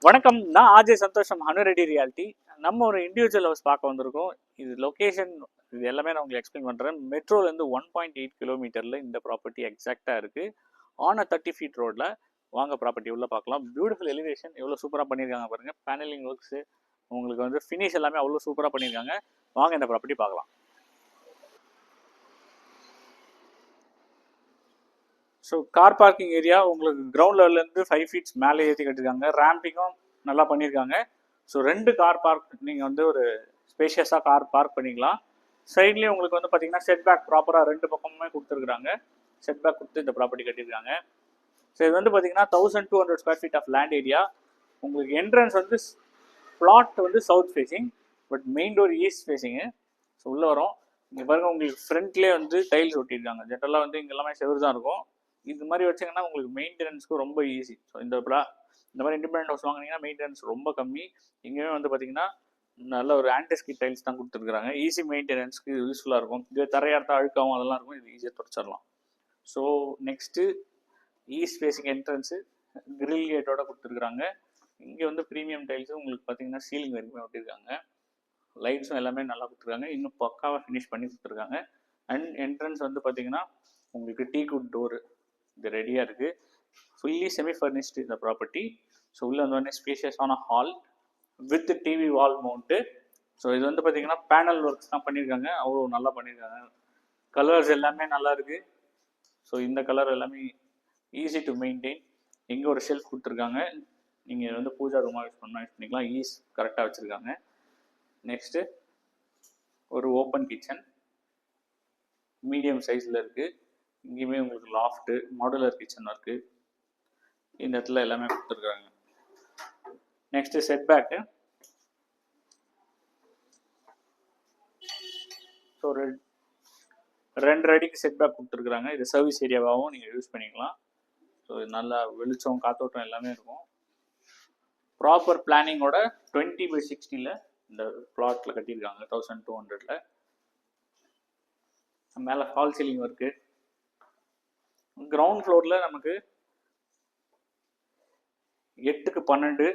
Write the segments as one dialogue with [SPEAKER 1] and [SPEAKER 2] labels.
[SPEAKER 1] வணக்கம். நான் ஆர்ஜே சந்தோஷம், ஹனு ரெட்டி ரியாலிட்டி. நம்ம ஒரு இண்டிவிஜுவல் ஹவுஸ் பார்க்க வந்திருக்கோம். இது லொக்கேஷன், இது எல்லாமே நான் உங்களுக்கு எக்ஸ்பிளைன் பண்ணுறேன். மெட்ரோலேருந்து 1.8 கிலோமீட்டரில் இந்த ப்ராப்பர்ட்டி எக்ஸாக்டாக இருக்குது. ஆன் 30 ஃபீட் ரோடில். வாங்க ப்ராப்பர்ட்டி உள்ளே பார்க்கலாம். பியூட்டிஃபுல் எலிவேஷன், எவ்வளோ சூப்பராக பண்ணியிருக்காங்க பாருங்கள். பேனலிங் ஒர்க்ஸு, உங்களுக்கு வந்து ஃபினிஷ் எல்லாமே அவ்வளோ சூப்பராக பண்ணியிருக்காங்க. வாங்க இந்த ப்ராப்பர்ட்டி பார்க்கலாம். ஸோ கார் பார்க்கிங் ஏரியா உங்களுக்கு கிரவுண்ட் லெவல்லேருந்து 5 ஃபீட்ஸ் மேலே ஏற்றி கட்டிருக்காங்க. ரேம்பிங்கும் நல்லா பண்ணியிருக்காங்க. ஸோ 2 கார் பார்க் நீங்கள் வந்து ஒரு ஸ்பேஷியஸாக கார் பார்க் பண்ணிக்கலாம். சைட்லேயும் உங்களுக்கு வந்து பார்த்தீங்கன்னா செட் பேக் ப்ராப்பராக 2 பக்கமுமே கொடுத்துருக்குறாங்க. செட் பேக் கொடுத்து இந்த ப்ராப்பர்ட்டி கட்டியிருக்காங்க. ஸோ இது வந்து பார்த்தீங்கன்னா 1200 square feet of land area. உங்களுக்கு என்ட்ரன்ஸ் வந்து பிளாட் வந்து south facing, but main door east facing. So உள்ளே வரும். இங்கே பாருங்கள், உங்களுக்கு ஃப்ரண்ட்லேயே வந்து டைல்ஸ் ஒட்டியிருக்காங்க. ஜென்ரலாக வந்து இங்கே எல்லாமே செவரு தான் இருக்கும். இது மாதிரி வச்சிங்கன்னா உங்களுக்கு மெயின்டெனன்ஸ்க்கு ரொம்ப ஈஸி. ஸோ இந்த மாதிரி இண்டிபெண்டன்ட் ஹவுஸ் வாங்கினீங்கன்னா மெயின்டெனன்ஸ் ரொம்ப கம்மி. இங்கேயுமே வந்து பார்த்தீங்கன்னா நல்ல ஒரு ஆன்டிஸ்கிட் டைல்ஸ் தான் கொடுத்துருக்குறாங்க. ஈஸி மெயின்டெனன்ஸ்க்கு யூஸ்ஃபுல்லாக இருக்கும். இது தரையார்த்தா அழுக்காகவும் அதெல்லாம் இருக்கும். இது ஈஸியாக தொடச்சிடலாம். So next east facing entrance grill கேட்டோட கொடுத்துருக்குறாங்க. இங்கே வந்து ப்ரீமியம் டைல்ஸும் உங்களுக்கு பார்த்தீங்கன்னா சீலிங் வரைக்குமே ஒட்டியிருக்காங்க. லைட்ஸும் எல்லாமே நல்லா கொடுத்துருக்காங்க. இன்னும் பக்காவாக ஃபினிஷ் பண்ணி கொடுத்துருக்காங்க. அண்ட் என்ட்ரன்ஸ் வந்து பார்த்தீங்கன்னா உங்களுக்கு டீ குட் டோரு இது ரெடியாக இருக்குது. ஃபுல்லி செமி ஃபர்னிஷ்டு இந்த ப்ராப்பர்ட்டி. ஸோ உள்ளே வந்து ஸ்பேஷியஸான hall with TV wall mount. So இது வந்து பார்த்தீங்கன்னா பேனல் ஒர்க்ஸ் தான் பண்ணியிருக்காங்க. அவ்வளோ நல்லா பண்ணியிருக்காங்க. கலர்ஸ் எல்லாமே நல்லா இருக்குது. ஸோ இந்த கலர் எல்லாமே ஈஸி டு மெயின்டைன். இங்கே ஒரு ஷெல்ஃப் கொடுத்துருக்காங்க. நீங்கள் வந்து பூஜா ரூமாக யூஸ் பண்ணிக்கலாம். ஈஸ் கரெக்டாக வச்சுருக்காங்க. நெக்ஸ்ட்டு ஒரு ஓப்பன் கிச்சன் மீடியம் சைஸில் இருக்குது. இங்கேயுமே உங்களுக்கு லாஃப்ட்டு மாடுலர் கிச்சன் ஒர்க்கு இந்த இடத்துல எல்லாமே கொடுத்துருக்காங்க. Next set bag. ஸோ 2 அடிக்கு செட் பேக் கொடுத்துருக்குறாங்க. இது சர்வீஸ் ஏரியாவாகவும் நீங்கள் யூஸ் பண்ணிக்கலாம். ஸோ இது நல்லா வெளிச்சம் காத்தோட்டம் எல்லாமே இருக்கும். ப்ராப்பர் பிளானிங்கோட 20/60 இந்த பிளாட்டில் கட்டியிருக்காங்க. 1200. மேலே ஃபால் சீலிங் ஒர்க்கு. கிரவுண்ட் ஃப்ளோரில் நமக்கு 8க்கு 12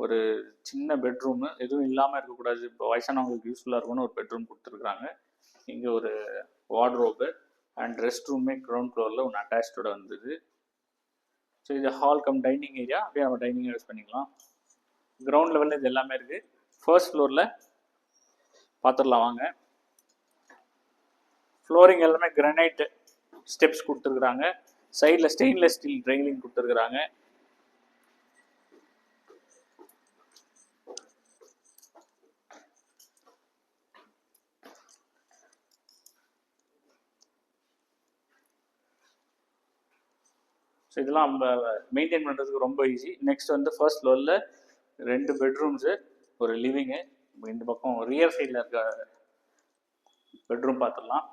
[SPEAKER 1] ஒரு சின்ன பெட்ரூமு, எதுவும் இல்லாமல் இருக்கக்கூடாது, இப்போ வயசானவங்களுக்கு யூஸ்ஃபுல்லாக இருக்கும்னு ஒரு பெட்ரூம் கொடுத்துருக்குறாங்க. இங்கே ஒரு வார்ட்ரோபு அண்ட் ரெஸ்ட் ரூமே கிரவுண்ட் ஃப்ளோரில் ஒன்று அட்டாச்சோட வந்தது. ஸோ இது ஹால் கம் டைனிங் ஏரியா. அப்படியே நம்ம டைனிங் யூஸ் பண்ணிக்கலாம். கிரவுண்ட் லெவலில் இது எல்லாமே இருக்குது. ஃபர்ஸ்ட் ஃப்ளோரில் பார்த்துடலாம் வாங்க. ஃப்ளோரிங் எல்லாமே கிரானைட் ஸ்டெப்ஸ் கொடுத்துருக்குறாங்க. சைடில் ஸ்டெயின்லெஸ் ஸ்டீல் ரெயிலிங் கொடுத்துருக்குறாங்க. ஸோ இதெல்லாம் நம்ம மெயின்டைன் பண்ணுறதுக்கு ரொம்ப ஈஸி. நெக்ஸ்ட் வந்து ஃபர்ஸ்ட் ஃப்ளோரில் 2 பெட்ரூம்ஸு, ஒரு லிவிங்கு. இந்த பக்கம் ரியர் சைடில் இருக்க பெட்ரூம் பார்த்துடலாம்.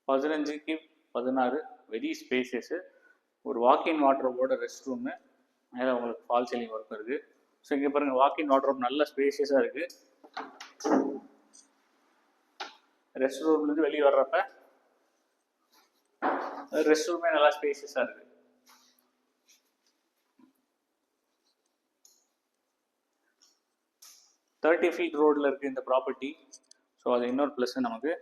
[SPEAKER 1] 15க்கு 16 வெரி ஸ்பேசியஸு. ஒரு வாக்கின் வார்ட்ரோபோட ரெஸ்ட் ரூமு. மேலே உங்களுக்கு ஃபால் சீலிங் ஒர்க் இருக்குது. ஸோ இங்கே பாருங்கள், வாக்கின் வார்ட்ரோப் நல்ல ஸ்பேசியஸாக இருக்குது. ரெஸ்ட் ரூம்லேருந்து வெளியே வர்றப்ப ரெஸ்ட் ரூமே நல்லா ஸ்பேசியஸாக இருக்குது. தேர்ட்டி ஃபீட் ரோடில் இருக்குது இந்த ப்ராப்பர்ட்டி. ஸோ அது இன்னொரு ப்ளஸ் நமக்கு.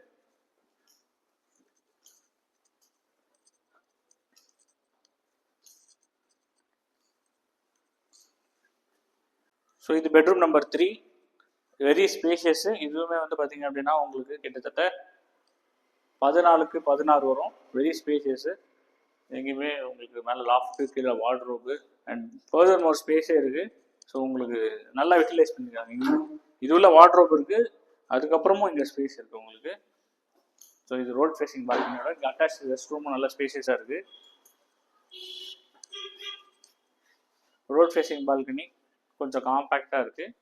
[SPEAKER 1] ஸோ இது பெட்ரூம் நம்பர் 3. வெரி ஸ்பேஷியஸு. இதுவுமே வந்து பார்த்தீங்க அப்படின்னா உங்களுக்கு கிட்டத்தட்ட 14க்கு 16 வரும். வெரி ஸ்பேஷியஸு. எங்கேயுமே உங்களுக்கு மேலே லாஃப்ட்டு, கீழே வார்ட்ரோபு அண்ட் ஃபர்தர் மோர் ஸ்பேஸே இருக்குது. ஸோ உங்களுக்கு நல்லா யூட்டிலைஸ் பண்ணியிருக்காங்க. இது உள்ள வார்ட்ரோப் இருக்குது. அதுக்கப்புறமும் இங்கே ஸ்பேஸ் இருக்குது உங்களுக்கு. ஸோ இது ரோட் ஃபேஸிங் பால்கனியோட இங்கே அட்டாச் ரெஸ்ட் ரூமும் நல்லா ஸ்பேஷியஸாக இருக்குது. ரோட் ஃபேஸிங் பால்கனி கொஞ்சம் காம்பேக்டாக இருக்குது.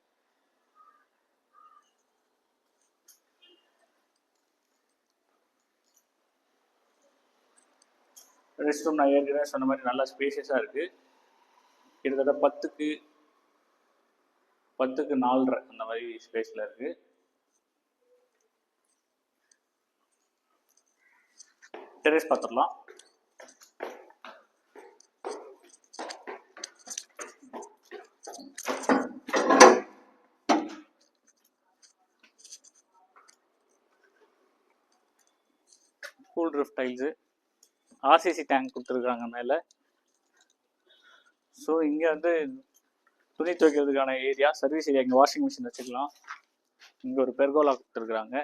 [SPEAKER 1] ரெஸ்ட் ரூம் நான் ஏற்கனவே சொன்ன மாதிரி நல்லா ஸ்பேஷியஸாக இருக்குது. கிட்டத்தட்ட 10க்கு 4.5 அந்த மாதிரி ஸ்பேஸில் இருக்குது. டெரேஸ் பார்த்துடலாம். Full roof tiles, RCC tank கொடுத்துருக்காங்க மேலே. ஸோ இங்கே வந்து துணி துவைக்கிறதுக்கான ஏரியா, சர்வீஸ் ஏரியா, இங்கே வாஷிங் மிஷின் வச்சுக்கலாம். இங்கே ஒரு பெர்கோலா கொடுத்துருக்குறாங்க.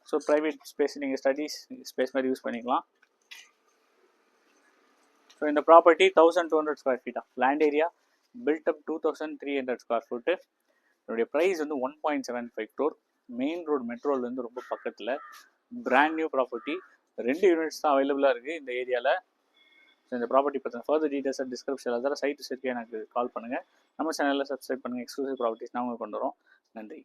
[SPEAKER 1] ஸோ ப்ரைவேட் ஸ்பேஸ் நீங்கள் ஸ்டடீஸ் ஸ்பேஸ் மாதிரி யூஸ் பண்ணிக்கலாம். ஸோ இந்த property 1200 square feet of land area, built up 2300 square feet. என்னுடைய ப்ரைஸ் வந்து 1.75 crore. மெயின் ரோடு மெட்ரோலேருந்து ரொம்ப பக்கத்தில், பிராண்ட் நியூ ப்ராப்பர்ட்டி. 2 யூனிட்ஸ் தான் அவைலபிளாக இருக்குது இந்த ஏரியாவில். ஸோ இந்த ப்ராப்பர்ட்டி பற்றின ஃபர்தர் டீட்டெயில்ஸ் டிஸ்கிரிப்ஷனில் அதில் சைட்டு சேர்த்து எனக்கு கால் பண்ணுங்கள். நம்ம சேனலில் சப்ஸ்கிரைப் பண்ணுங்கள். எக்ஸ்க்ளூசிவ் ப்ராப்பர்ட்டிஸ் நாங்கள் கொண்டு வரோம். நன்றி.